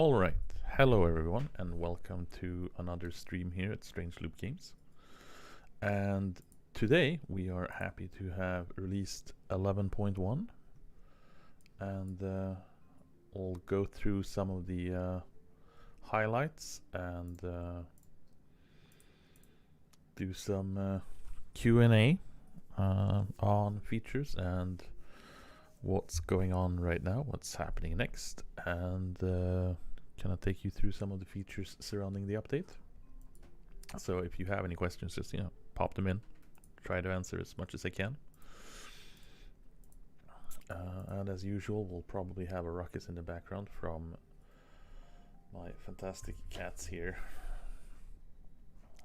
Alright, hello everyone and welcome to another stream here at Strange Loop Games. And today we are happy to have released 11.1 and we'll go through some of the highlights and do some Q&A on features and what's going on right now, what's happening next, and can I take you through some of the features surrounding the update? So if you have any questions, just pop them in. Try to answer as much as I can. And as usual, we'll probably have a ruckus in the background from my fantastic cats here,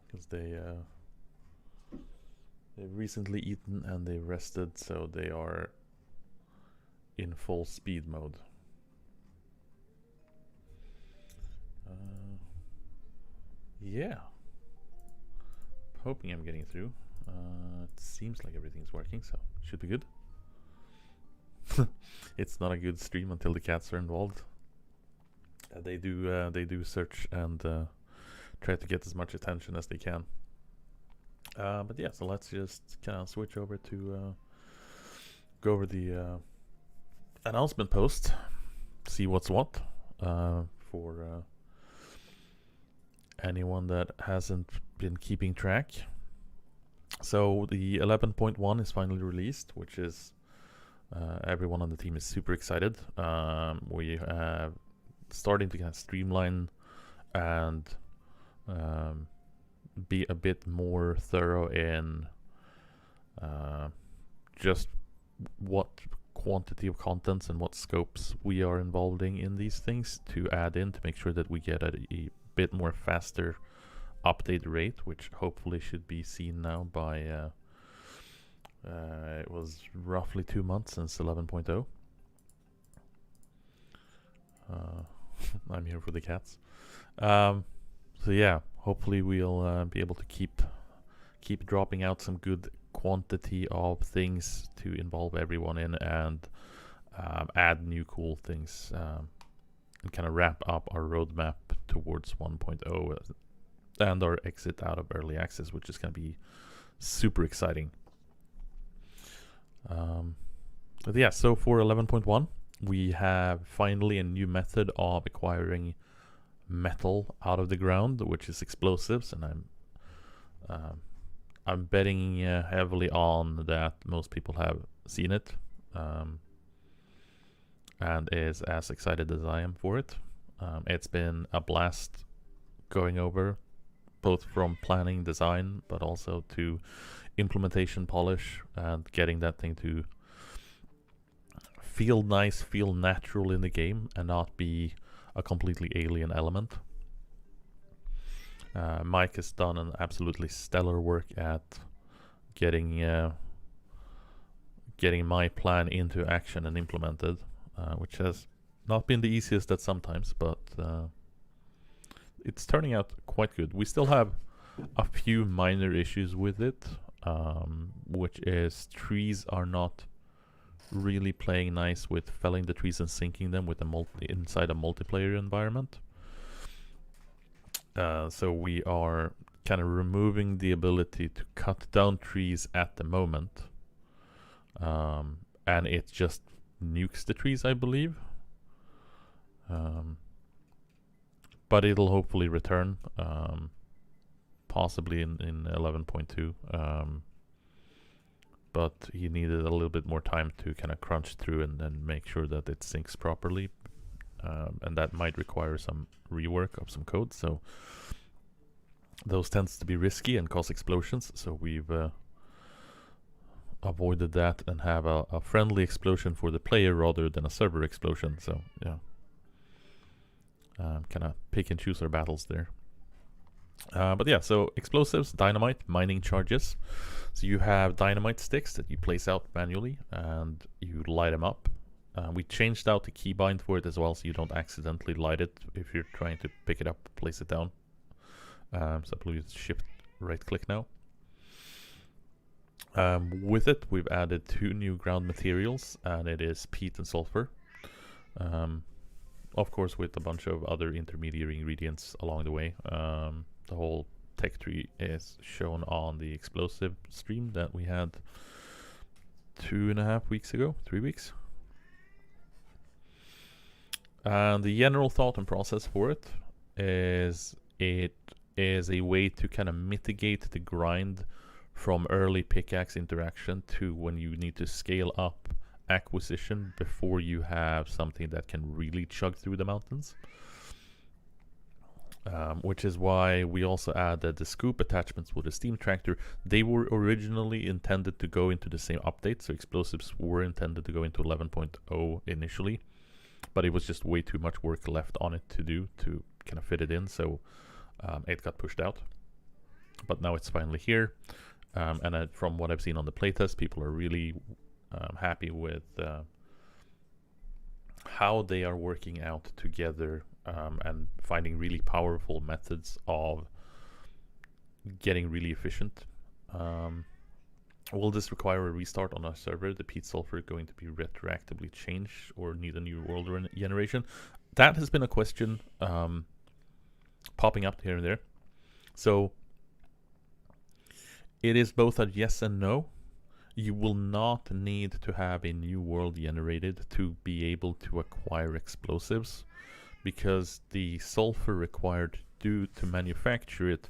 because they've recently eaten and they've rested, so they are in full speed mode. Yeah, hoping I'm getting through. It seems like everything's working, so should be good. It's not a good stream until the cats are involved. They do search and try to get as much attention as they can. But yeah, so let's just kind of switch over to go over the announcement post, see what's what for anyone that hasn't been keeping track. So the 11.1 is finally released, which is everyone on the team is super excited. We have starting to kind of streamline and be a bit more thorough in just what quantity of contents and what scopes we are involving in these things to add in to make sure that we get a bit more faster update rate, which hopefully should be seen now by it was roughly 2 months since 11.0. I'm here for the cats. So yeah, hopefully we'll be able to keep dropping out some good quantity of things to involve everyone in and add new cool things and kind of wrap up our roadmap towards 1.0 and our exit out of early access, which is going to be super exciting. But yeah, so for 11.1 we have finally a new method of acquiring metal out of the ground, which is explosives, and I'm betting heavily on that most people have seen it and is as excited as I am for it. It's been a blast going over, both from planning, design, but also to implementation, polish, and getting that thing to feel nice, feel natural in the game, and not be a completely alien element. Mike has done an absolutely stellar work at getting my plan into action and implemented, which has not been the easiest at sometimes, but it's turning out quite good. We still have a few minor issues with it, which is trees are not really playing nice with felling the trees and sinking them with inside a multiplayer environment. So we are kind of removing the ability to cut down trees at the moment, and it just nukes the trees, I believe. But it'll hopefully return, possibly in 11.2. But he needed a little bit more time to kind of crunch through and then make sure that it syncs properly. And that might require some rework of some code, so those tends to be risky and cause explosions, so we've avoided that and have a friendly explosion for the player rather than a server explosion. So yeah, kind of pick and choose our battles there. But yeah, so explosives, dynamite, mining charges. So you have dynamite sticks that you place out manually and you light them up. We changed out the keybind for it as well, so you don't accidentally light it if you're trying to pick it up, place it down. So I believe it's shift right click now. With it, we've added 2 new ground materials, and it is peat and sulfur. of course, with a bunch of other intermediary ingredients along the way. The whole tech tree is shown on the explosive stream that we had 2.5 weeks ago, 3 weeks. And the general thought and process for it is a way to kind of mitigate the grind from early pickaxe interaction to when you need to scale up acquisition before you have something that can really chug through the mountains. Which is why we also added the scoop attachments with the steam tractor. They were originally intended to go into the same update, so explosives were intended to go into 11.0 initially, but it was just way too much work left on it to do to kind of fit it in, so it got pushed out. But now it's finally here, and from what I've seen on the playtest, people are really happy with how they are working out together and finding really powerful methods of getting really efficient. Will this require a restart on our server? The peat sulfur going to be retroactively changed or need a new world generation? That has been a question popping up here and there. So it is both a yes and no. You will not need to have a new world generated to be able to acquire explosives, because the sulfur required to manufacture it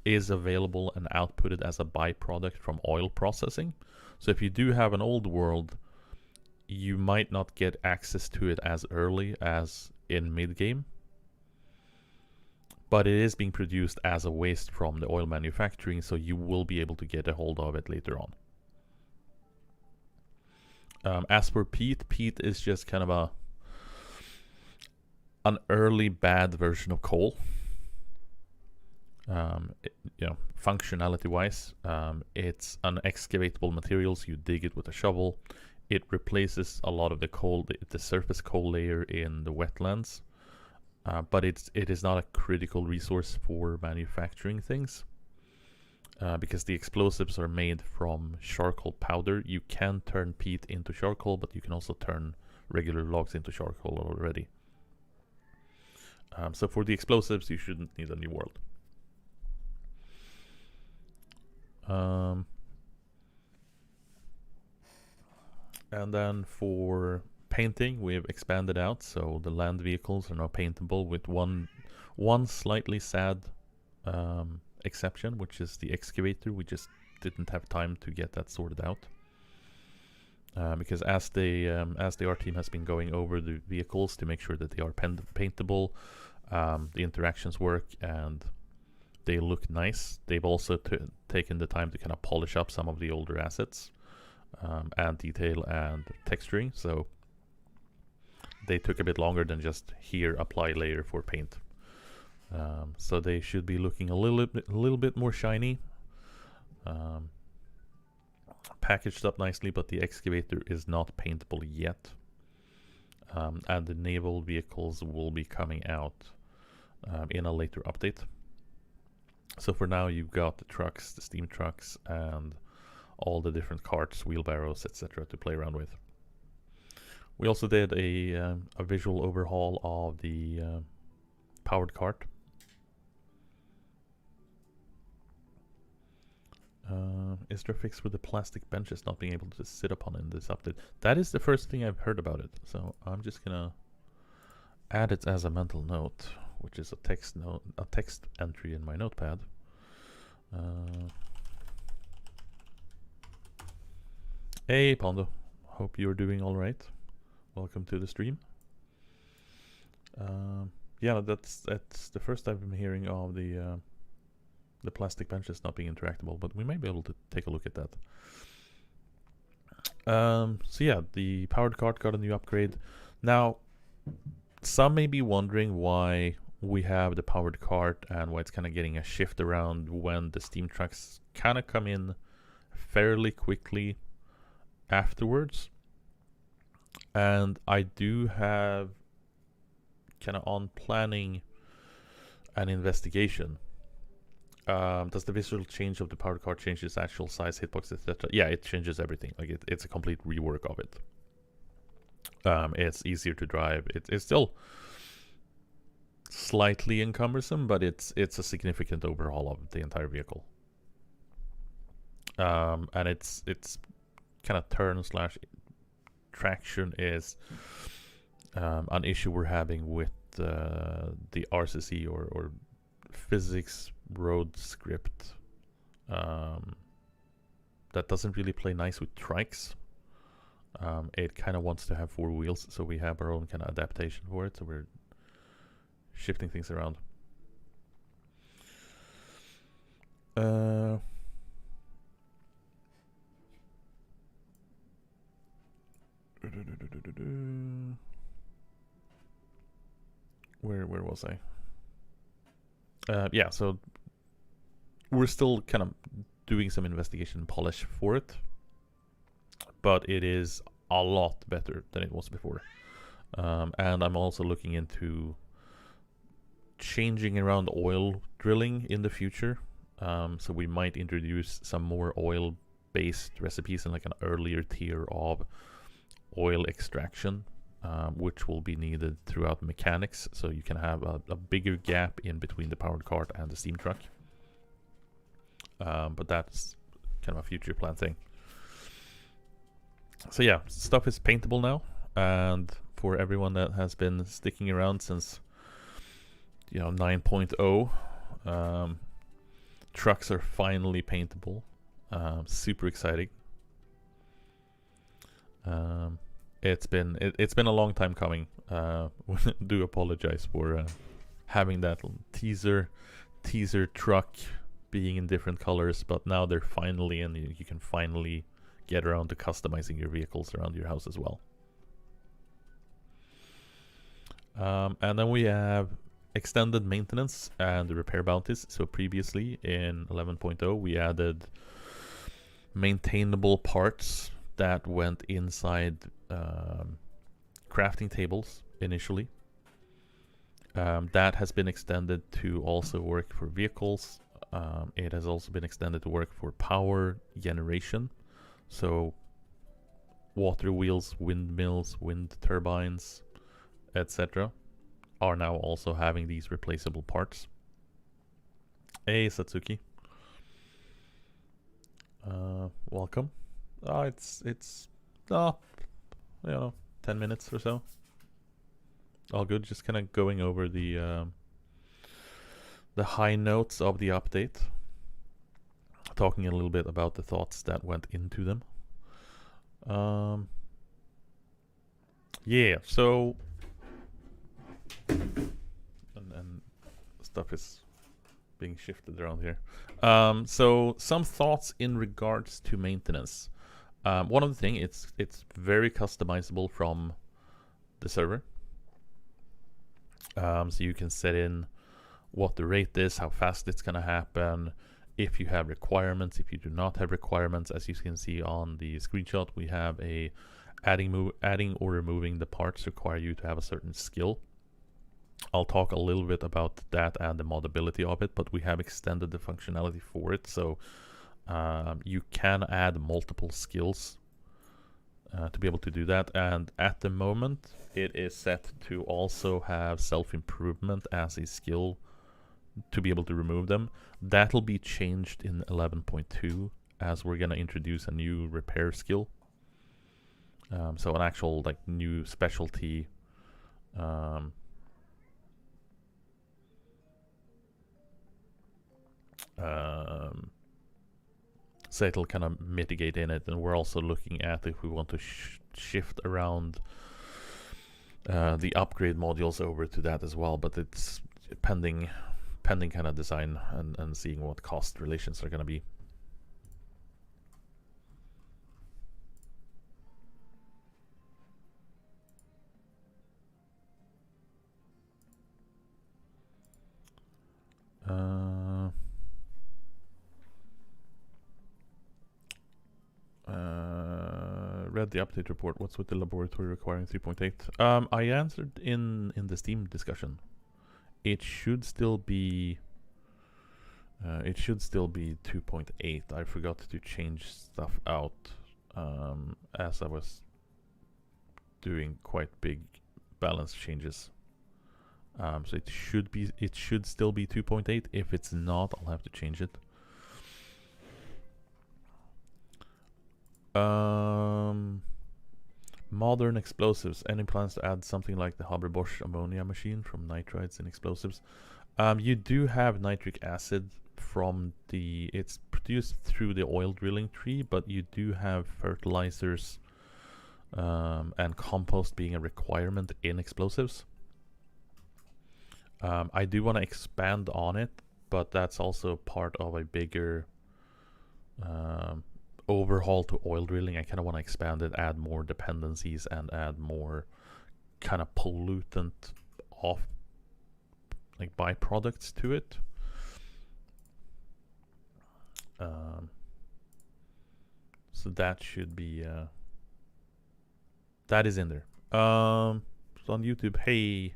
is available and outputted as a byproduct from oil processing. So if you do have an old world, you might not get access to it as early as in mid-game, but it is being produced as a waste from the oil manufacturing, so you will be able to get a hold of it later on. As for peat is just kind of an early bad version of coal. Functionality-wise, it's an excavatable material, so you dig it with a shovel. It replaces a lot of the coal, the surface coal layer in the wetlands, but it is not a critical resource for manufacturing things. Because the explosives are made from charcoal powder. You can turn peat into charcoal, but you can also turn regular logs into charcoal already. So for the explosives, you shouldn't need a new world. And then for painting, we've expanded out, so the land vehicles are now paintable with one slightly sad exception, which is the excavator. We just didn't have time to get that sorted out, because as the art team has been going over the vehicles to make sure that they are paintable, the interactions work and they look nice. They've also taken the time to kind of polish up some of the older assets, and detail and texturing, so they took a bit longer than just here apply layer for paint. So they should be looking a little bit more shiny, packaged up nicely, but the excavator is not paintable yet. And the naval vehicles will be coming out in a later update. So for now, you've got the trucks, the steam trucks, and all the different carts, wheelbarrows, etc. to play around with. We also did a visual overhaul of the powered cart. Is there a fix with the plastic benches not being able to sit upon in this update? That is the first thing I've heard about it, so I'm just gonna add it as a mental note, which is a text entry in my notepad. Hey Pondo, hope you're doing all right. Welcome to the stream. Yeah, that's the first I've been hearing of the plastic benches not being interactable, but we might be able to take a look at that. So yeah, the powered cart got a new upgrade. Now, some may be wondering why we have the powered cart and why it's kind of getting a shift around when the steam trucks kind of come in fairly quickly afterwards. And I do have kind of on planning an investigation. Does the visual change of the powered cart change its actual size, hitbox, etc.? Yeah, it changes everything. Like it's a complete rework of it. It's easier to drive. It's still slightly cumbersome, but it's a significant overhaul of the entire vehicle. And it's kind of turn slash traction is an issue we're having with the RCC or physics road script. That doesn't really play nice with trikes. It kind of wants to have 4 wheels, so we have our own kind of adaptation for it, so we're shifting things around. Where was I? Yeah, so we're still kind of doing some investigation and polish for it, but it is a lot better than it was before. And I'm also looking into changing around oil drilling in the future. So we might introduce some more oil-based recipes in like an earlier tier of oil extraction, which will be needed throughout mechanics. So you can have a bigger gap in between the powered cart and the steam truck. But that's kind of a future plan thing. So yeah, stuff is paintable now, and for everyone that has been sticking around since 9.0, trucks are finally paintable. Super exciting. It's been a long time coming. Do apologize for having that teaser truck being in different colors, but now they're finally in. You can finally get around to customizing your vehicles around your house as well. And then we have extended maintenance and repair bounties. So previously in 11.0 we added maintainable parts that went inside crafting tables initially. That has been extended to also work for vehicles. It has also been extended to work for power generation. So water wheels, windmills, wind turbines, etc. are now also having these replaceable parts. Hey Satsuki. Welcome. It's 10 minutes or so. All good. Just kind of going over the high notes of the update, talking a little bit about the thoughts that went into them. Yeah, so and stuff is being shifted around here. So some thoughts in regards to maintenance. One of the things, it's very customizable from the server. So you can set in what the rate is, how fast it's going to happen, if you have requirements, if you do not have requirements. As you can see on the screenshot, we have a adding or removing the parts require you to have a certain skill. I'll talk a little bit about that and the modability of it, but we have extended the functionality for it, so you can add multiple skills to be able to do that. And at the moment it is set to also have self-improvement as a skill to be able to remove them. That'll be changed in 11.2 as we're going to introduce a new repair skill. So an actual like new specialty so it'll kind of mitigate in it. And we're also looking at if we want to shift around the upgrade modules over to that as well, but it's pending kind of design and seeing what cost relations are going to be. Read the update report. What's with the laboratory requiring 3.8? I answered in the Steam discussion. It should still be 2.8. I forgot to change stuff out as I was doing quite big balance changes. So it should still be 2.8. If it's not, I'll have to change it. Modern explosives. Any plans to add something like the Haber-Bosch ammonia machine from nitrites in explosives? You do have nitric acid from it's produced through the oil drilling tree, but you do have fertilizers and compost being a requirement in explosives. I do want to expand on it, but that's also part of a bigger overhaul to oil drilling. I kind of want to expand it, add more dependencies, and add more kind of pollutant off, like byproducts to it. So that should be that is in there. So on YouTube, hey,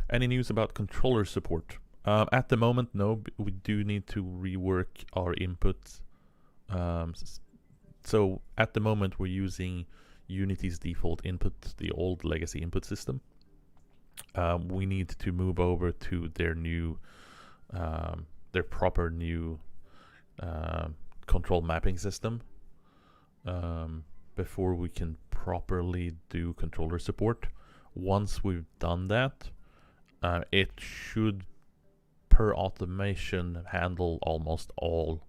any news about controller support? At the moment, no. We do need to rework our inputs. So at the moment, we're using Unity's default input, the old legacy input system. We need to move over to their new, their proper new control mapping system before we can properly do controller support. Once we've done that, it should, per automation, handle almost all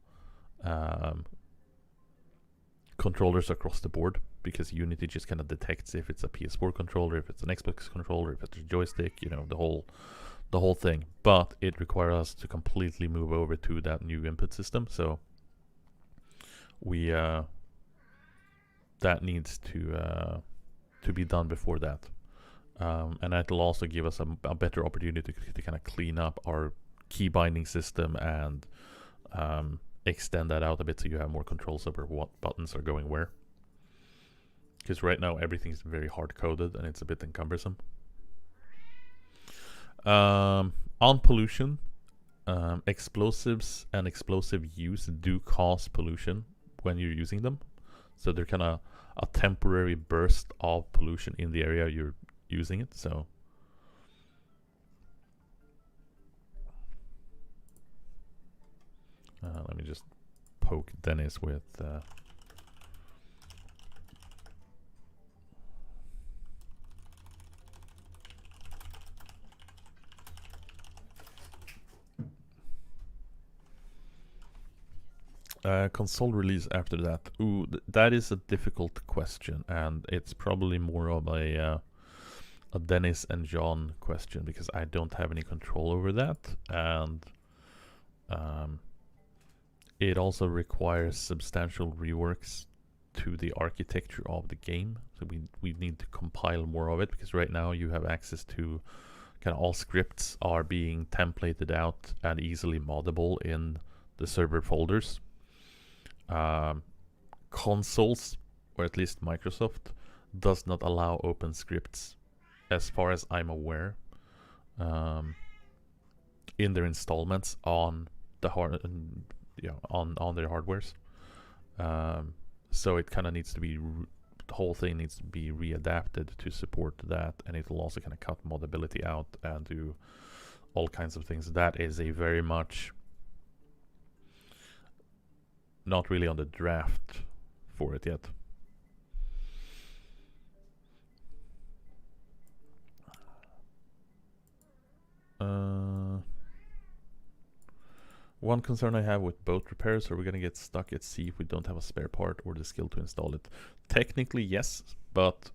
controllers across the board, because Unity just kind of detects if it's a PS4 controller, if it's an Xbox controller, if it's a joystick, you know, the whole thing. But it requires us to completely move over to that new input system. So we that needs to be done before that. And that will also give us a better opportunity to kind of clean up our key binding system and extend that out a bit so you have more controls over what buttons are going where. Because right now everything's very hard coded and it's a bit cumbersome. On pollution, explosives and explosive use do cause pollution when you're using them. So they're kind of a temporary burst of pollution in the area you're using it. So let me just poke Dennis with console release after that. Ooh, that is a difficult question, and it's probably more of a Dennis and John question, because I don't have any control over that, and it also requires substantial reworks to the architecture of the game. So we need to compile more of it, because right now you have access to kind of all scripts are being templated out and easily moddable in the server folders. Consoles, or at least Microsoft, does not allow open scripts, as far as I'm aware, in their installments on the on their hardwares. So it kind of needs to be, the whole thing needs to be readapted to support that, and it will also kind of cut moddability out and do all kinds of things. That is a very much not really on the draft for it yet. One concern I have with boat repairs, are we going to get stuck at sea if we don't have a spare part or the skill to install it? Technically, yes, but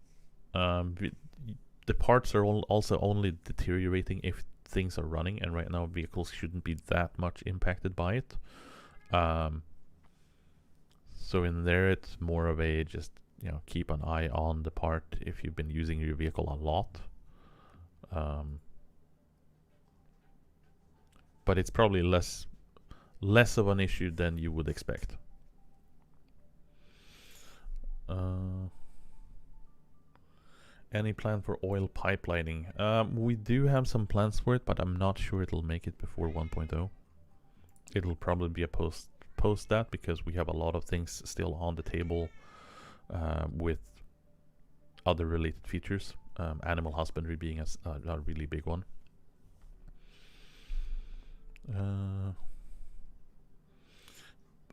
the parts are also only deteriorating if things are running, and right now vehicles shouldn't be that much impacted by it. So in there, it's more of a just, you know, keep an eye on the part if you've been using your vehicle a lot. But it's probably less of an issue than you would expect. Any plan for oil pipelining? We do have some plans for it, but I'm not sure it'll make it before 1.0. It'll probably be a post that, because we have a lot of things still on the table with other related features, animal husbandry being a really big one.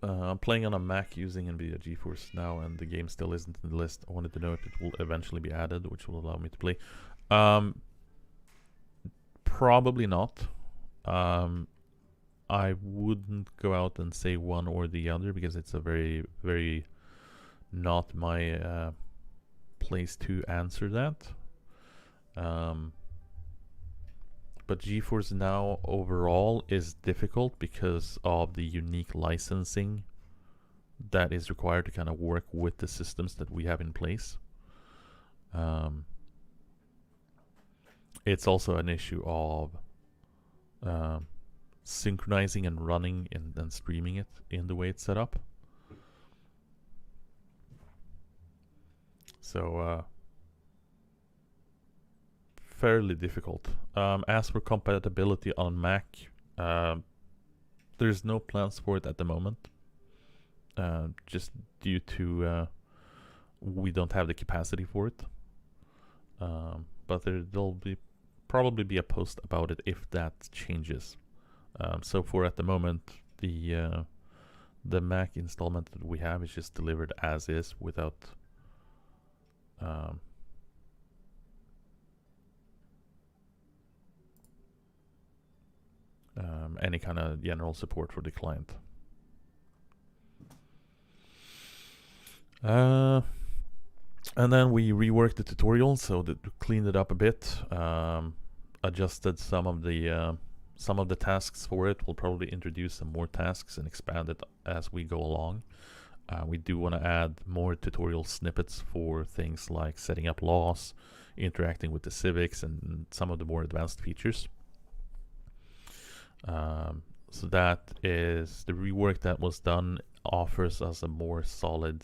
I'm playing on a Mac using NVIDIA GeForce now, and the game still isn't in the list. I wanted to know if it will eventually be added, which will allow me to play. Probably not. I wouldn't go out and say one or the other, because it's a very, very not my place to answer that. But GeForce Now overall is difficult because of the unique licensing that is required to kind of work with the systems that we have in place. It's also an issue of synchronizing and running and streaming it in the way it's set up. So fairly difficult. As for compatibility on Mac, there's no plans for it at the moment, just due to we don't have the capacity for it. But there'll probably be a post about it if that changes. So for at the moment, the Mac installment that we have is just delivered as is, without any kind of general support for the client. And then we reworked the tutorial, so that cleaned it up a bit, adjusted some of the tasks for it. We'll probably introduce some more tasks and expand it as we go along. We do want to add more tutorial snippets for things like setting up laws, interacting with the civics, and some of the more advanced features. So that is the rework that was done, offers us a more solid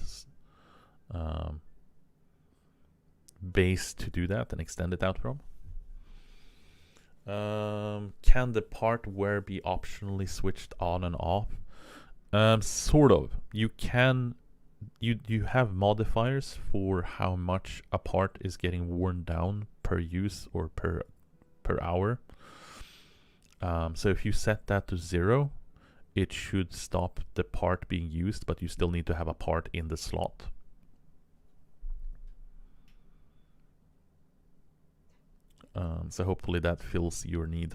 base to do that and extend it out from. Can the part where be optionally switched on and off? Sort of. You can. You have modifiers for how much a part is getting worn down per use or per hour. So if you set that to 0, it should stop the part being used, but you still need to have a part in the slot. So hopefully that fills your need.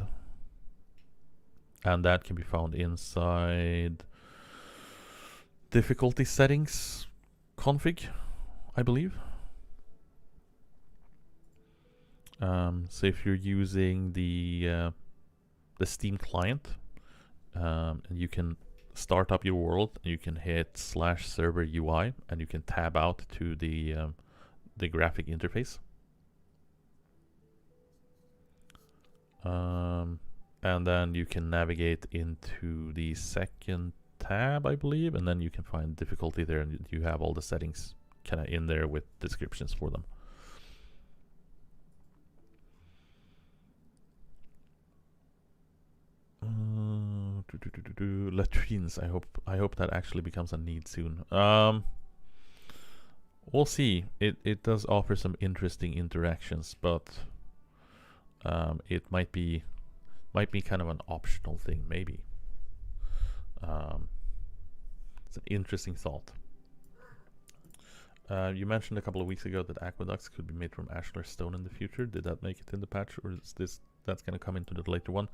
And that can be found inside difficulty settings config, I believe. So if you're using the Steam client, and you can start up your world, and you can hit /server UI, and you can tab out to the graphic interface. And then you can navigate into the second tab, I believe, and then you can find difficulty there, and you have all the settings kind of in there with descriptions for them. Latrines. I hope that actually becomes a need soon. We'll see. It does offer some interesting interactions, but it might be kind of an optional thing, maybe. It's an interesting thought. You mentioned a couple of weeks ago that aqueducts could be made from ashlar stone in the future. Did that make it in the patch, or is that's going to come into the later one?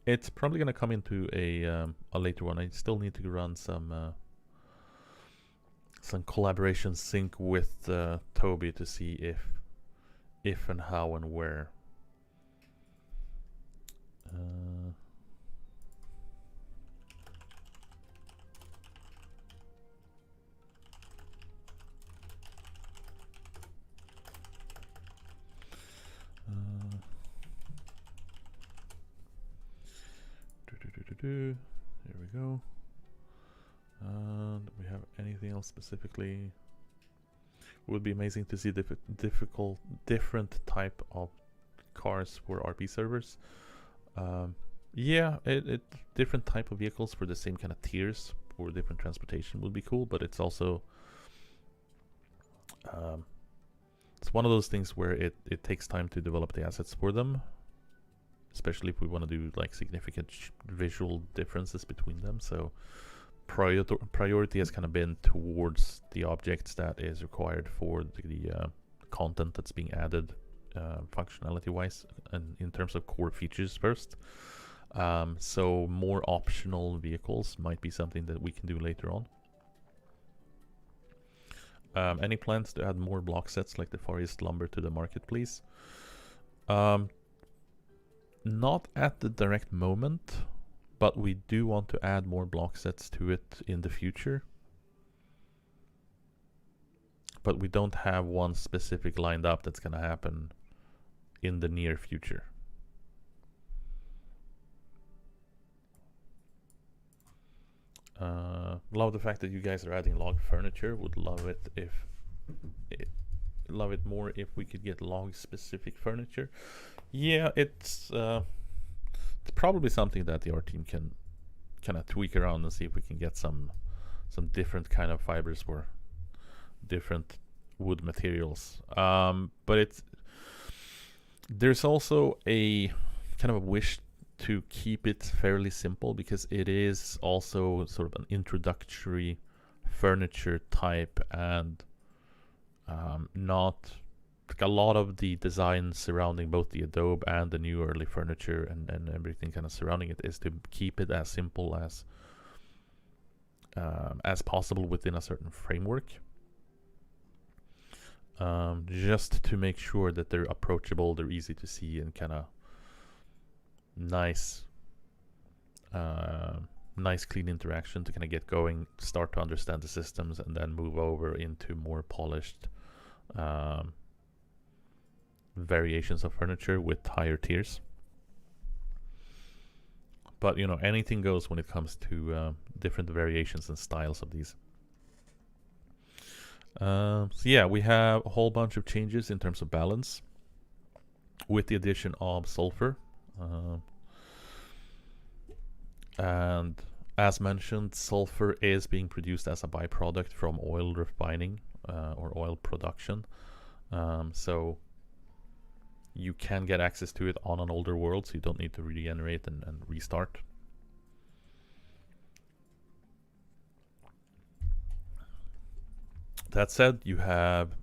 It's probably going to come into a later one. I still need to run some collaboration sync with Toby to see if and how and where. Here we go. Do we have anything else specifically? It would be amazing to see different type of cars for RP servers. Yeah, different type of vehicles for the same kind of tiers for different transportation would be cool, but it's also it's one of those things where it takes time to develop the assets for them. especially if we want to do like significant visual differences between them. So priority has kind of been towards the objects that is required for the content that's being added functionality wise and in terms of core features first. So more optional vehicles might be something that we can do later on. Any plans to add more block sets like the Far East lumber to the market, please? Not at the direct moment, but we do want to add more block sets to it in the future. But we don't have one specific lined up that's going to happen in the near future. Love the fact that you guys are adding log furniture. Would love it if love it more if we could get log specific furniture. Yeah, it's probably something that the art team can kind of tweak around and see if we can get some different kind of fibers for different wood materials. But there's also a kind of a wish to keep it fairly simple, because it is also sort of an introductory furniture type, and not like a lot of the design surrounding both the Adobe and the new early furniture and everything kind of surrounding it is to keep it as simple as possible within a certain framework, just to make sure that they're approachable, they're easy to see, and kind of nice clean interaction to kind of get going, start to understand the systems, and then move over into more polished variations of furniture with higher tiers. But you know, anything goes when it comes to different variations and styles of these. So yeah, we have a whole bunch of changes in terms of balance with the addition of sulfur. And as mentioned, sulfur is being produced as a byproduct from oil refining or oil production. So you can get access to it on an older world, so you don't need to regenerate and restart. That said, you have,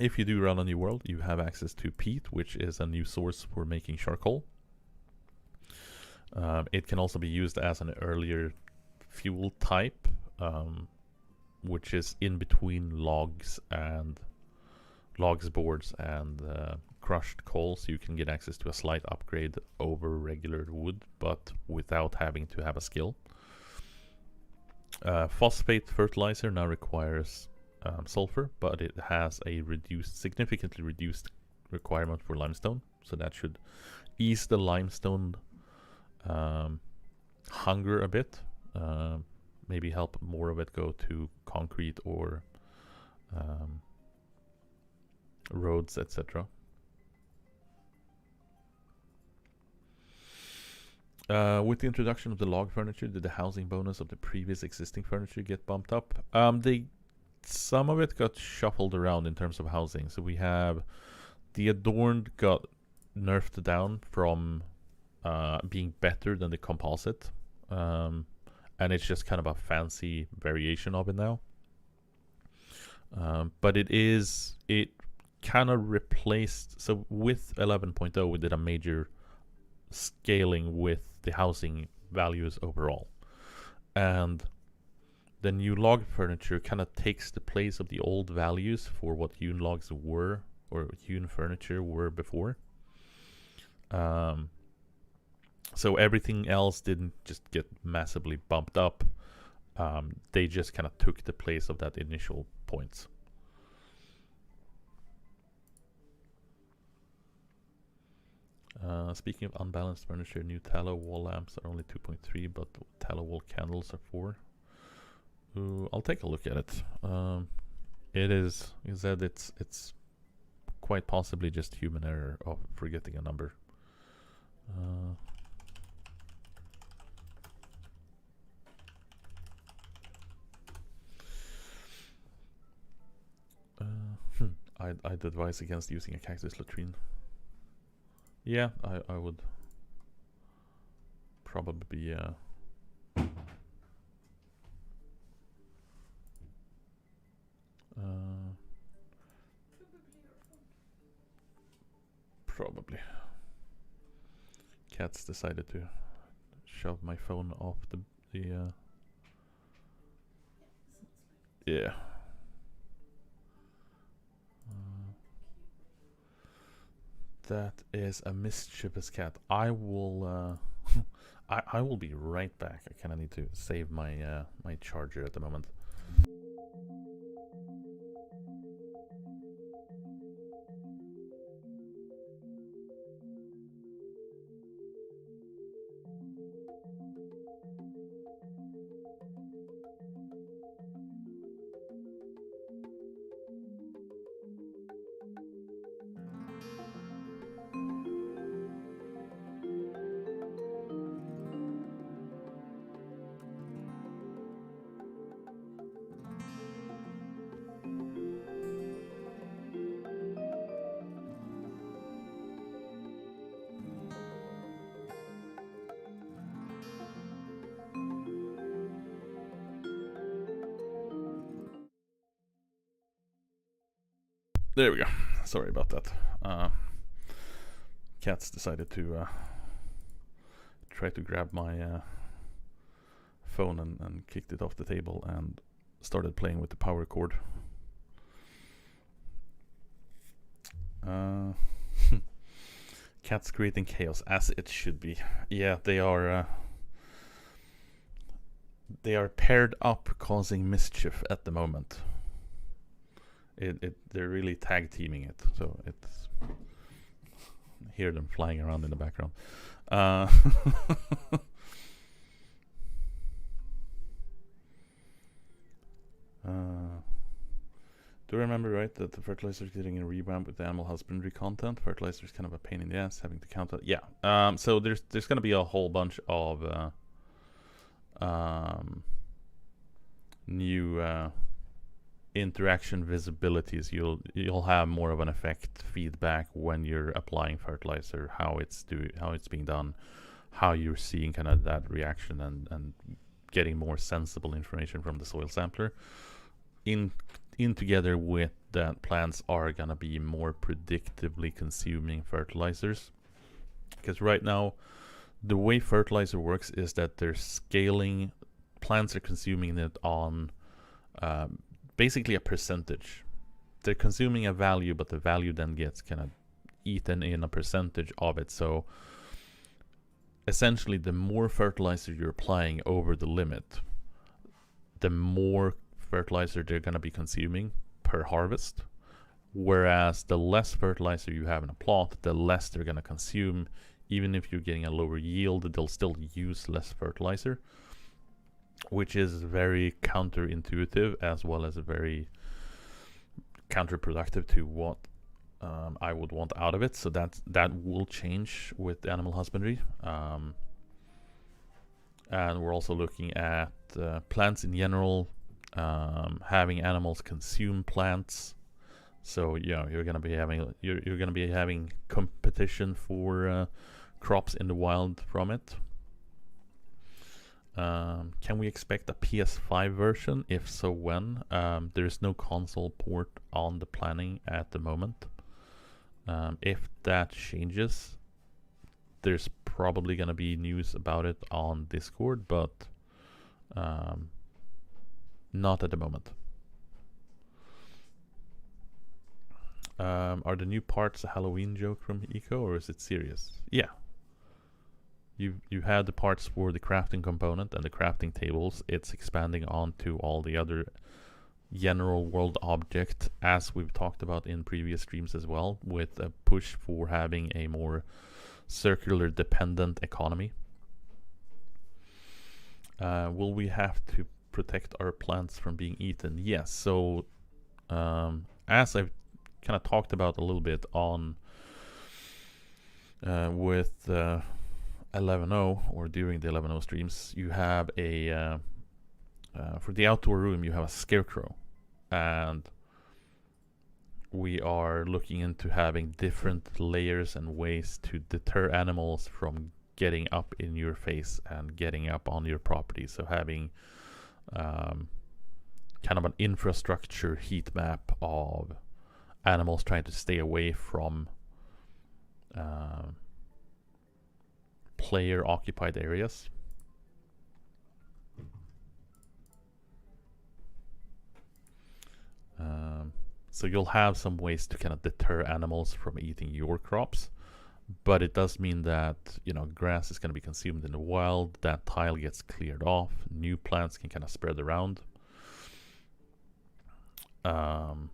if you do run a new world, you have access to peat, which is a new source for making charcoal. It can also be used as an earlier fuel type, which is in between logs, boards, and crushed coal, so you can get access to a slight upgrade over regular wood, but without having to have a skill. Phosphate fertilizer now requires sulfur, but it has a significantly reduced requirement for limestone, so that should ease the limestone hunger a bit. Maybe help more of it go to concrete or roads, etc. With the introduction of the log furniture, did the housing bonus of the previous existing furniture get bumped up? Some of it got shuffled around in terms of housing. So we have the adorned got nerfed down from being better than the composite, and it's just kind of a fancy variation of it now. But it kind of replaced. So with 11.0, we did a major scaling with the housing values overall, and the new log furniture kind of takes the place of the old values for what hewn logs were, or hewn furniture were before. So everything else didn't just get massively bumped up. They just kind of took the place of that initial points. Speaking of unbalanced furniture, new tallow wall lamps are only 2.3, but tallow wall candles are 4. Ooh, I'll take a look at it. It is, you said it's quite possibly just human error of forgetting a number. I'd advise against using a cactus latrine. Yeah, I would probably be probably. Cats decided to shove my phone off the yeah. That is a mischievous cat. I will I will be right back. I kind of need to save my my charger at the moment. There we go. Sorry about that. Cats decided to try to grab my phone and kicked it off the table and started playing with the power cord. Cats creating chaos, as it should be. Yeah, they are paired up causing mischief at the moment. They're really tag teaming it, so it's hear them flying around in the background. Do I remember right that the fertilizer is getting a revamp with the animal husbandry content? Fertilizer is kind of a pain in the ass having to count that. Yeah. So there's going to be a whole bunch of new interaction visibilities. You'll have more of an effect feedback when you're applying fertilizer, how it's being done, how you're seeing kind of that reaction, and getting more sensible information from the soil sampler in together with that plants are gonna be more predictively consuming fertilizers. Because right now the way fertilizer works is that they're scaling, plants are consuming it on basically a percentage. They're consuming a value, but the value then gets kind of eaten in a percentage of it. So essentially, the more fertilizer you're applying over the limit, the more fertilizer they're going to be consuming per harvest. Whereas the less fertilizer you have in a plot, the less they're going to consume. Even if you're getting a lower yield, they'll still use less fertilizer, which is very counterintuitive as well as very counterproductive to what I would want out of it. So that will change with animal husbandry. And we're also looking at plants in general, having animals consume plants. So you're gonna be having competition for crops in the wild from it. Can we expect a PS5 version? If so, when? There's no console port on the planning at the moment. If that changes, there's probably going to be news about it on Discord, but not at the moment. Are the new parts a Halloween joke from Eco, or is it serious? Yeah. You had the parts for the crafting component and the crafting tables. It's expanding onto all the other general world object, as we've talked about in previous streams as well, with a push for having a more circular dependent economy. Will we have to protect our plants from being eaten? Yes. So as I've kind of talked about a little bit on with 11.0 or during the 11.0 streams, you have a for the outdoor room you have a scarecrow, and we are looking into having different layers and ways to deter animals from getting up in your face and getting up on your property. So having kind of an infrastructure heat map of animals trying to stay away from player occupied areas. So you'll have some ways to kind of deter animals from eating your crops, but it does mean that, you know, grass is going to be consumed in the wild, that tile gets cleared off, new plants can kind of spread around. So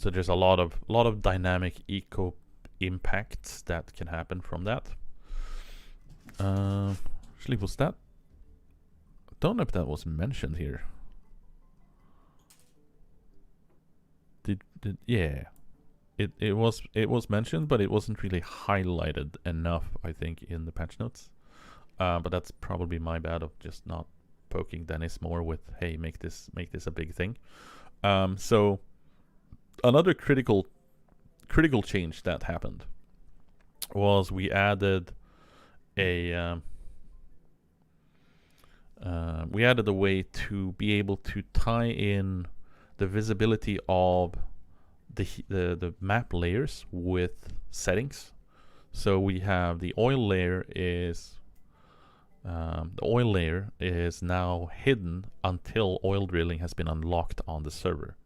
there's a lot of dynamic eco impacts that can happen from that. Actually, was that? I don't know if that was mentioned here. Yeah, it was mentioned, but it wasn't really highlighted enough, I think, in the patch notes. But that's probably my bad of just not poking Dennis more with, hey, make this a big thing. So another critical change that happened was we added a way to be able to tie in the visibility of the map layers with settings. So we have the oil layer is now hidden until oil drilling has been unlocked on the server.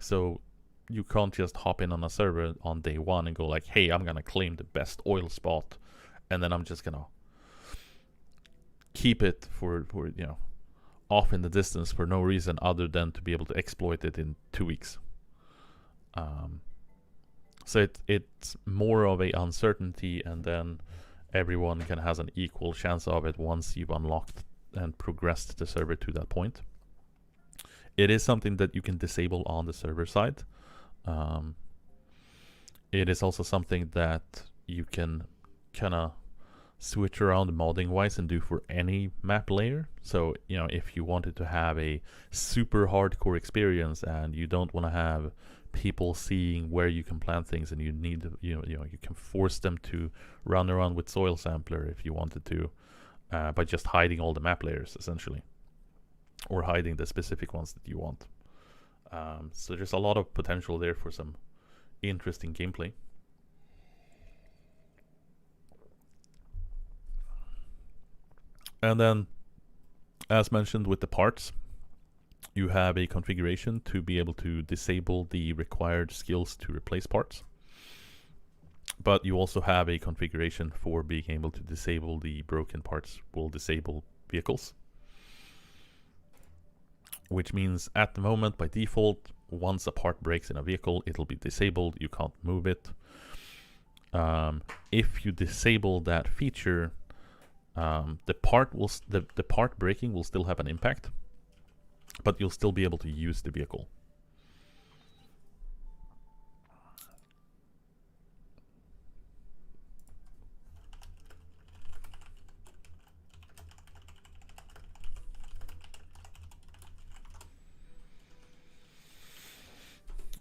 So you can't just hop in on a server on day one and go like, hey, I'm gonna claim the best oil spot, and then I'm just gonna keep it for you know, off in the distance for no reason other than to be able to exploit it in 2 weeks. So it's more of a uncertainty, and then everyone kind of has an equal chance of it once you've unlocked and progressed the server to that point. It is something that you can disable on the server side. It is also something that you can kind of switch around modding wise and do for any map layer. So, you know, if you wanted to have a super hardcore experience and you don't want to have people seeing where you can plant things, and you need, you can force them to run around with soil sampler if you wanted to, by just hiding all the map layers essentially, or hiding the specific ones that you want. So there's a lot of potential there for some interesting gameplay. And then, as mentioned with the parts, you have a configuration to be able to disable the required skills to replace parts. But you also have a configuration for being able to disable the broken parts will disable vehicles. Which means at the moment, by default, once a part breaks in a vehicle, it'll be disabled. You can't move it. If you disable that feature, the part breaking will still have an impact, but you'll still be able to use the vehicle.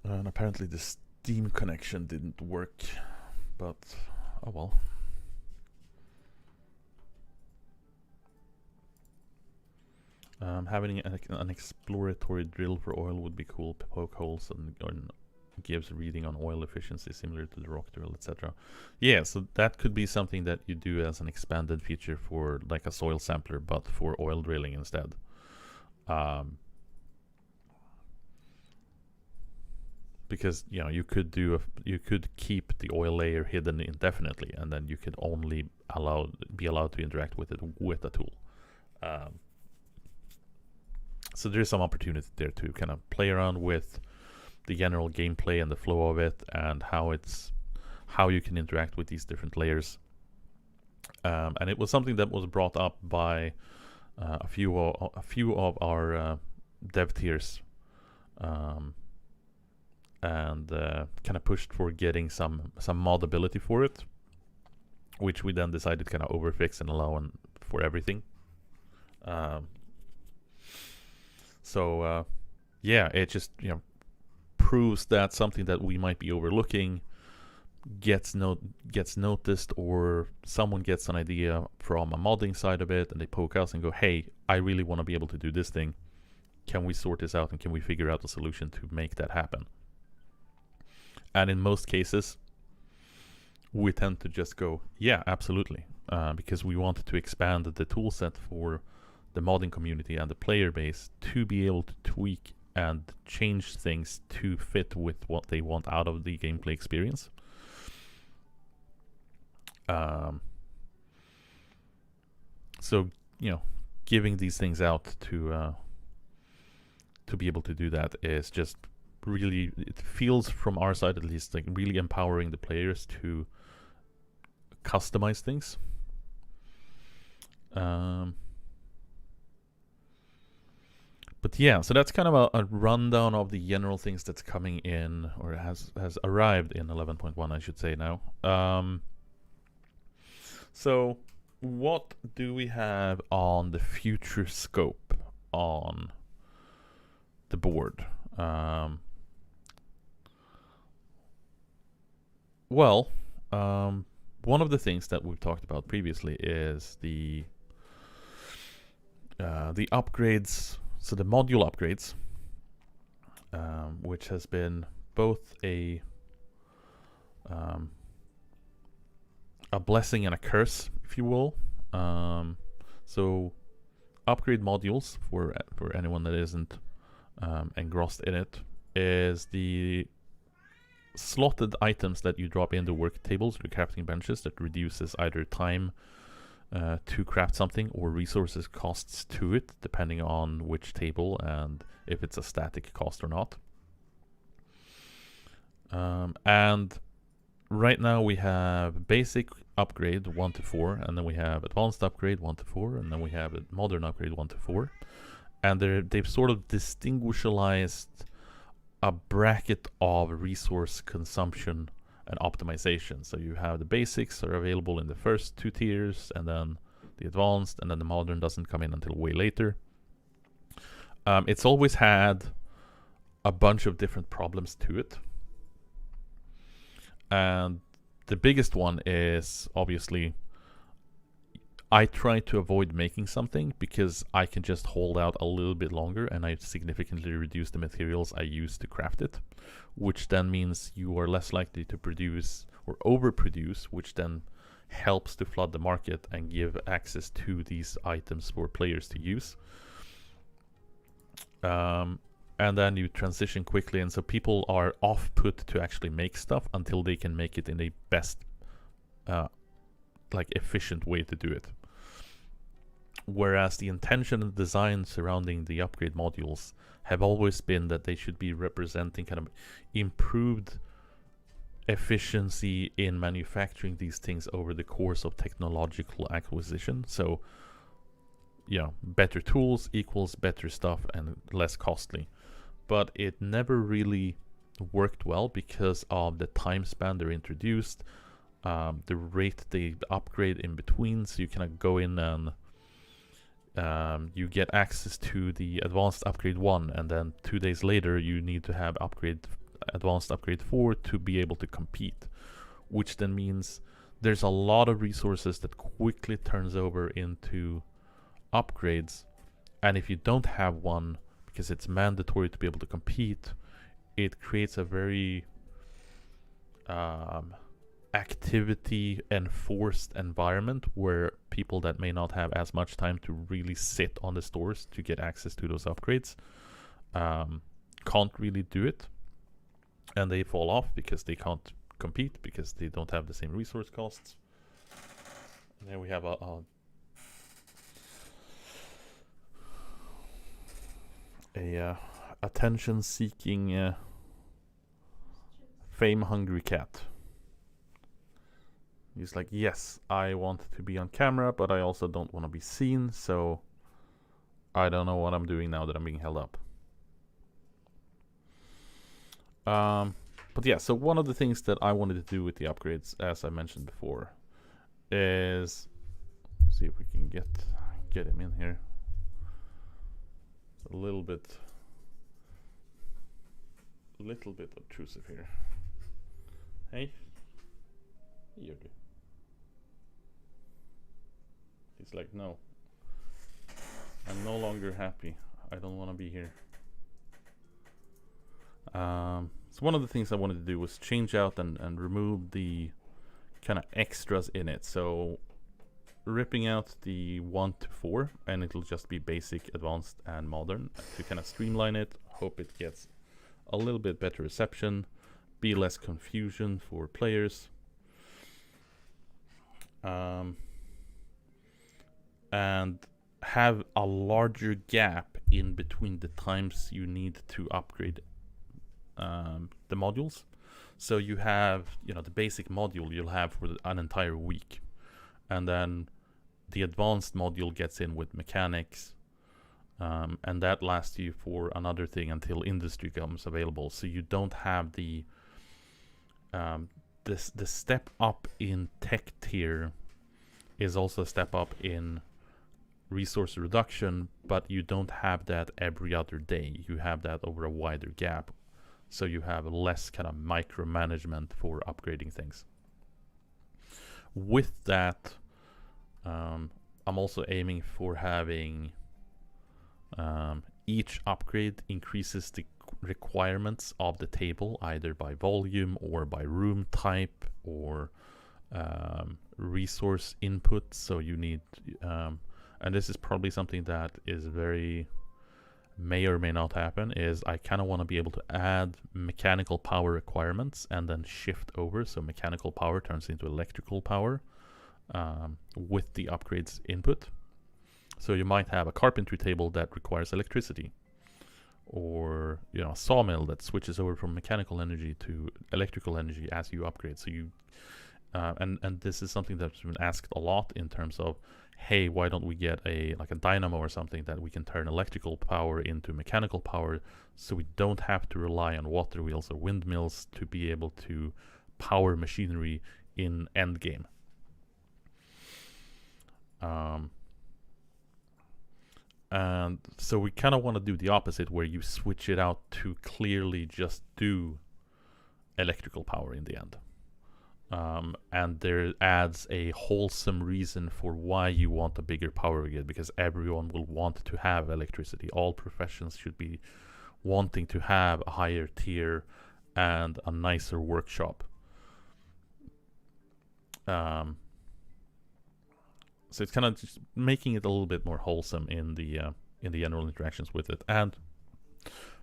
And apparently the Steam connection didn't work, but oh well. Having an exploratory drill for oil would be cool. Poke holes and gives reading on oil efficiency similar to the rock drill, etc. Yeah, so that could be something that you do as an expanded feature for like a soil sampler, but for oil drilling instead. Because you could keep the oil layer hidden indefinitely, and then you could only be allowed to interact with it with a tool. So there's some opportunity there to kind of play around with the general gameplay and the flow of it, and how you can interact with these different layers. And it was something that was brought up by a few of our dev tiers, and kind of pushed for getting some moddability for it, which we then decided to kind of overfix and allow for everything. So yeah, it just proves that something that we might be overlooking gets noticed, or someone gets an idea from a modding side of it and they poke us and go, hey, I really want to be able to do this thing. Can we sort this out and can we figure out a solution to make that happen? And in most cases, we tend to just go, yeah, absolutely, because we wanted to expand the tool set for the modding community and the player base to be able to tweak and change things to fit with what they want out of the gameplay experience. So, you know, giving these things out to be able to do that is just really, it feels from our side at least like really empowering the players to customize things. But yeah, so that's kind of a rundown of the general things that's coming in, or has arrived in 11.1, I should say now. So what do we have on the future scope on the board? One of the things that we've talked about previously is the upgrades, so the module upgrades, which has been both a blessing and a curse, if you will. So upgrade modules, for anyone that isn't engrossed in it, is the slotted items that you drop into work tables or crafting benches that reduces either time to craft something or resources costs to it, depending on which table and if it's a static cost or not. And right now we have basic upgrade 1 to 4, and then we have advanced upgrade 1 to 4, and then we have a modern upgrade 1 to 4. And they've sort of distinguishalized a bracket of resource consumption and optimization. So you have the basics are available in the first 2 tiers, and then the advanced, and then the modern doesn't come in until way later. It's always had a bunch of different problems to it. And the biggest one is obviously I try to avoid making something because I can just hold out a little bit longer and I significantly reduce the materials I use to craft it, which then means you are less likely to produce or overproduce, which then helps to flood the market and give access to these items for players to use. And then you transition quickly, and so people are off-put to actually make stuff until they can make it in a best efficient way to do it. Whereas the intention and design surrounding the upgrade modules have always been that they should be representing kind of improved efficiency in manufacturing these things over the course of technological acquisition. So, you know, better tools equals better stuff and less costly. But it never really worked well because of the time span they're introduced, the rate they upgrade in between. So you cannot go in and you get access to the advanced upgrade 1, and then 2 days later you need to have advanced upgrade 4 to be able to compete, which then means there's a lot of resources that quickly turns over into upgrades. And if you don't have one, because it's mandatory to be able to compete, it creates a very activity enforced environment where people that may not have as much time to really sit on the stores to get access to those upgrades can't really do it, and they fall off because they can't compete because they don't have the same resource costs. And then we have a attention-seeking, fame-hungry cat. He's like, yes, I want to be on camera, but I also don't want to be seen, so I don't know what I'm doing now that I'm being held up. But yeah, so one of the things that I wanted to do with the upgrades, as I mentioned before, is see if we can get him in here. A little bit little bit obtrusive here. Hey, you do. He's like, no, I'm no longer happy. I don't want to be here. So one of the things I wanted to do was change out and remove the kind of extras in it. So ripping out the 1 to 4, and it'll just be basic, advanced, and modern to kind of streamline it. Hope it gets a little bit better reception, be less confusion for players. And have a larger gap in between the times you need to upgrade the modules. So you have, the basic module you'll have for an entire week, and then the advanced module gets in with mechanics, and that lasts you for another thing until industry comes available. So you don't have the step up in tech tier is also a step up in resource reduction, but you don't have that every other day. You have that over a wider gap. So you have less kind of micromanagement for upgrading things. With that, I'm also aiming for having each upgrade increases the requirements of the table, either by volume or by room type or resource input. So you need, and this is probably something that is may or may not happen, is I kind of want to be able to add mechanical power requirements and then shift over, so mechanical power turns into electrical power with the upgrades input. So you might have a carpentry table that requires electricity, or a sawmill that switches over from mechanical energy to electrical energy as you upgrade. So you and this is something that's been asked a lot in terms of, hey, why don't we get a dynamo or something that we can turn electrical power into mechanical power, so we don't have to rely on water wheels or windmills to be able to power machinery in endgame. And so we kind of want to do the opposite, where you switch it out to clearly just do electrical power in the end. And there adds a wholesome reason for why you want a bigger power grid, because everyone will want to have electricity. All professions should be wanting to have a higher tier and a nicer workshop. So it's kind of just making it a little bit more wholesome in the general interactions with it. And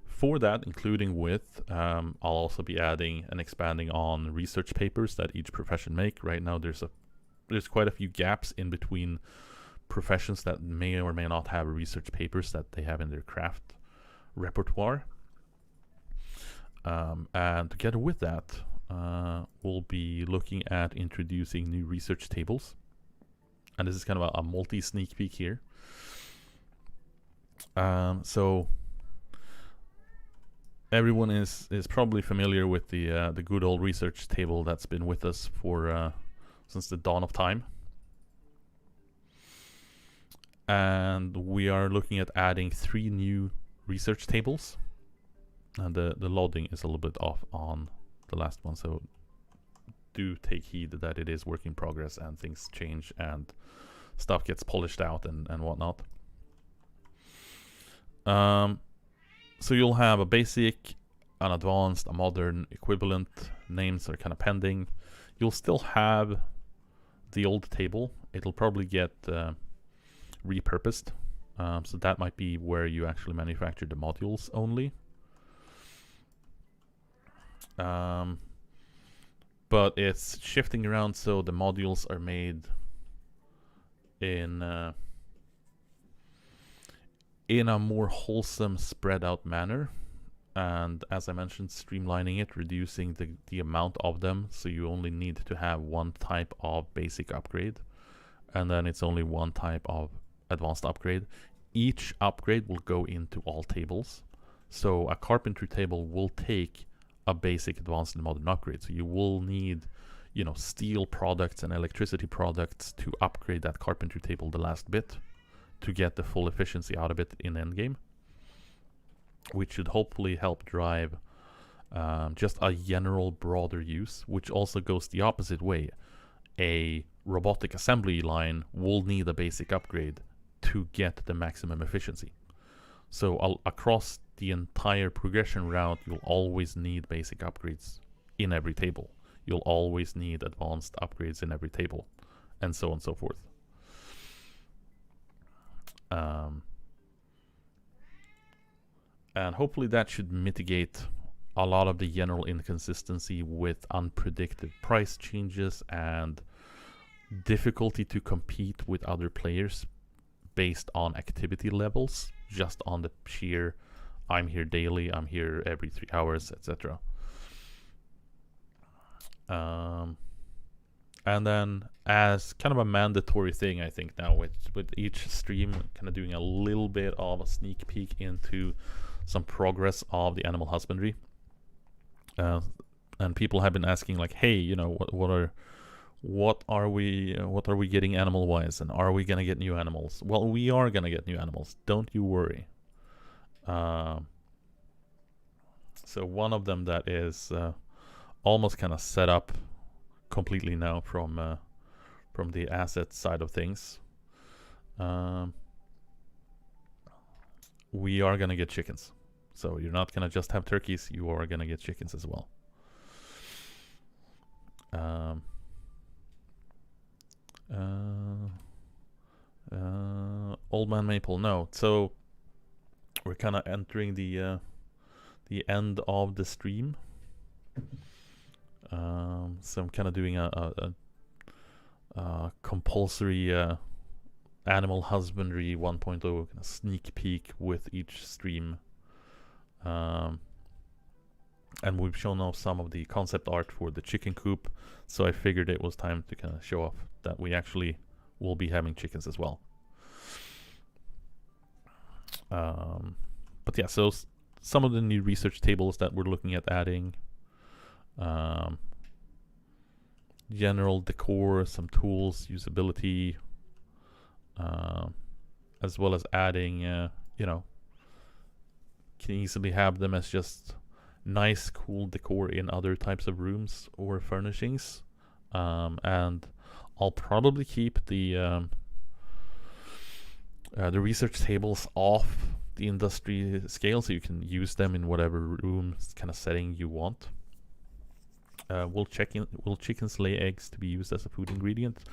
for that, including with, I'll also be adding and expanding on research papers that each profession make. Right now, there's quite a few gaps in between professions that may or may not have research papers that they have in their craft repertoire. And together with that, we'll be looking at introducing new research tables. And this is kind of a multi-sneak peek here. So everyone is probably familiar with the good old research table that's been with us for since the dawn of time. And we are looking at adding 3 new research tables. And the loading is a little bit off on the last one, so do take heed that it is work in progress and things change and stuff gets polished out and whatnot. So you'll have a basic, an advanced, a modern equivalent. Names are kind of pending. You'll still have the old table. It'll probably get repurposed. So that might be where you actually manufacture the modules only. But it's shifting around, so the modules are made in a more wholesome, spread out manner. And as I mentioned, streamlining it, reducing the amount of them, so you only need to have one type of basic upgrade, and then it's only one type of advanced upgrade. Each upgrade will go into all tables. So a carpentry table will take a basic, advanced, and modern upgrade. So you will need, steel products and electricity products to upgrade that carpentry table the last bit to get the full efficiency out of it in endgame, which should hopefully help drive just a general broader use, which also goes the opposite way. A robotic assembly line will need a basic upgrade to get the maximum efficiency. So across the entire progression route, you'll always need basic upgrades in every table. You'll always need advanced upgrades in every table, and so on and so forth. And hopefully that should mitigate a lot of the general inconsistency with unpredicted price changes and difficulty to compete with other players based on activity levels, just on the sheer I'm here daily, I'm here every 3 hours, etc. And then as kind of a mandatory thing, I think now with each stream kind of doing a little bit of a sneak peek into some progress of the animal husbandry. And people have been asking like, hey, you know, what are we getting animal wise, and are we gonna get new animals? Well, we are gonna get new animals, don't you worry. So one of them that is almost kind of set up completely now from the asset side of things. We are gonna get chickens. So you're not gonna just have turkeys, you are gonna get chickens as well. Old Man Maple, no. So we're kind of entering the end of the stream. So I'm kind of doing a compulsory animal husbandry 1.0 kind of sneak peek with each stream. And we've shown off some of the concept art for the chicken coop, so I figured it was time to kind of show off that we actually will be having chickens as well. But yeah, so some of the new research tables that we're looking at adding, general decor, some tools, usability, as well as adding, you know, can easily have them as just nice, cool decor in other types of rooms or furnishings. And I'll probably keep the research tables off the industry scale, so you can use them in whatever room kind of setting you want. Will chickens lay eggs to be used as a food ingredient?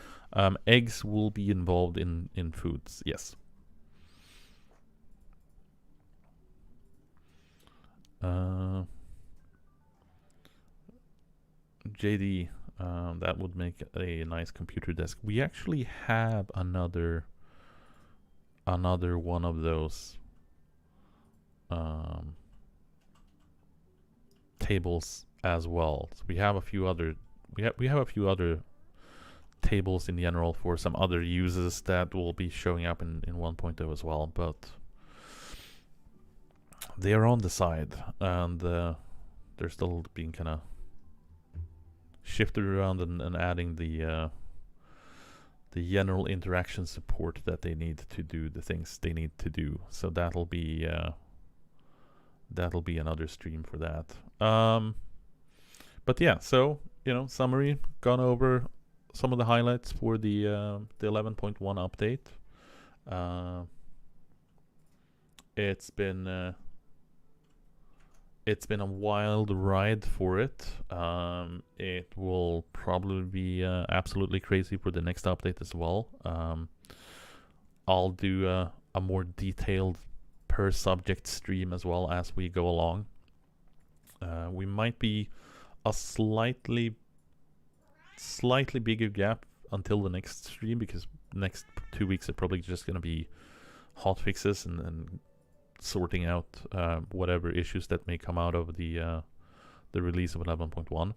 Eggs will be involved in foods, yes. JD, that would make a nice computer desk. We actually have another one of those tables as well. So we have a few other tables in general for some other uses that will be showing up in 1.0 as well, but they are on the side, and they're still being kind of shifted around and adding the general interaction support that they need to do the things they need to do. So that'll be another stream for that. But yeah, so you know, summary, gone over some of the highlights for the 11.1 update. It's been a wild ride for it. It will probably be absolutely crazy for the next update as well. I'll do a more detailed per subject stream as well as we go along. We might be a slightly bigger gap until the next stream, because next 2 weeks are probably just going to be hot fixes and sorting out whatever issues that may come out of the release of 11.1.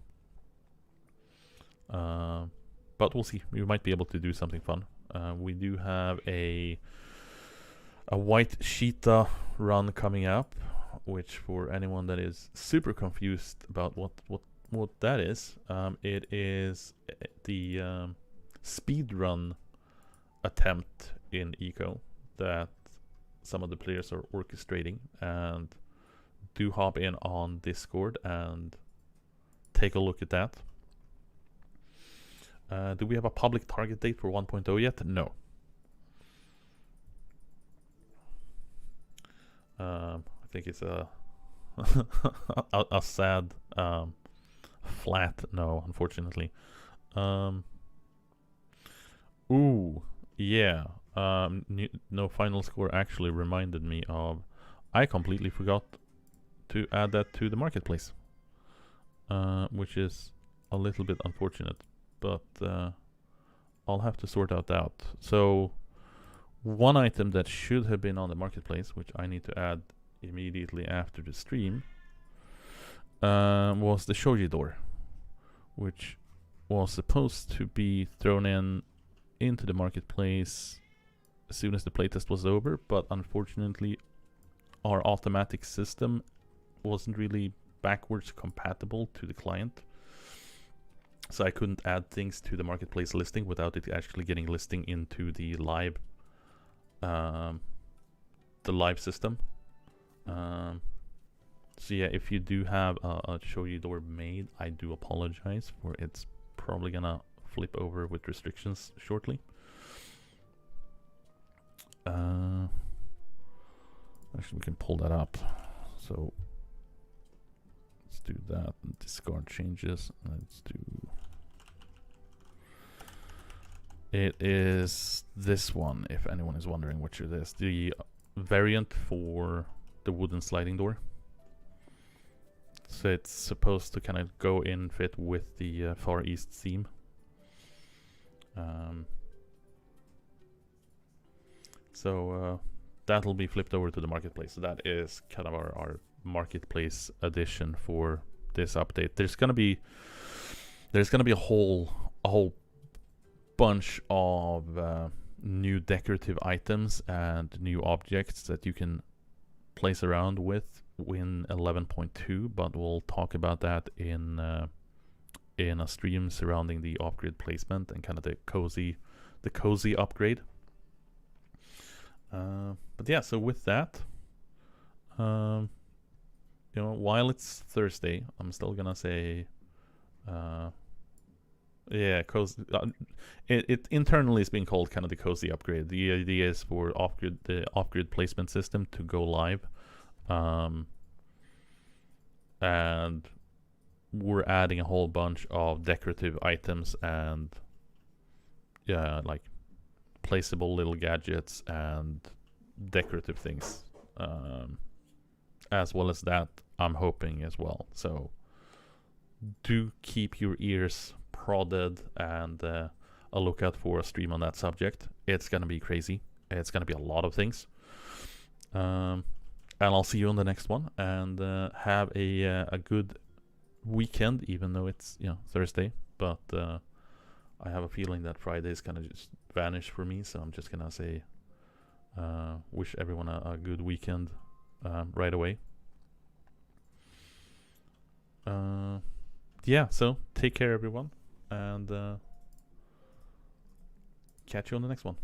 But we'll see. We might be able to do something fun. We do have a white cheetah run coming up, which for anyone that is super confused about what that is, it is the speed run attempt in Eco that some of the players are orchestrating, and do hop in on Discord and take a look at that. Do we have a public target date for 1.0 yet? No. I think it's a a sad flat no, unfortunately. Ooh, yeah. No final score actually reminded me of. I completely forgot to add that to the marketplace, which is a little bit unfortunate, but I'll have to sort that out. So one item that should have been on the marketplace, which I need to add immediately after the stream, was the shoji door, which was supposed to be thrown into the marketplace as soon as the playtest was over, but unfortunately our automatic system wasn't really backwards compatible to the client, so I couldn't add things to the marketplace listing without it actually getting listing into the live system. So yeah, if you do have a shoji door made, I do apologize for it's probably gonna flip over with restrictions shortly. Actually, we can pull that up. So let's do that and discard changes. Let's do. It is this one, if anyone is wondering which it is. The variant for the wooden sliding door. So it's supposed to kind of go in fit with the Far East theme. So that'll be flipped over to the marketplace. So that is kind of our marketplace edition for this update. There's gonna be a whole bunch of new decorative items and new objects that you can place around with in 11.2, but we'll talk about that in a stream surrounding the off-grid placement and kind of the cozy upgrade. But yeah, so with that, you know, while it's Thursday, I'm still gonna say, yeah, cozy. It internally is being called kind of the cozy upgrade. The idea is for the off-grid placement system to go live, and we're adding a whole bunch of decorative items and like placeable little gadgets and decorative things, as well as that I'm hoping as well. So do keep your ears prodded and a lookout for a stream on that subject. It's gonna be crazy. It's gonna be a lot of things, and I'll see you on the next one, and have a good weekend, even though it's, you know, Thursday. But I have a feeling that Friday is gonna just vanish for me, so I'm just gonna say wish everyone a good weekend right away. Yeah, so take care everyone, and catch you on the next one.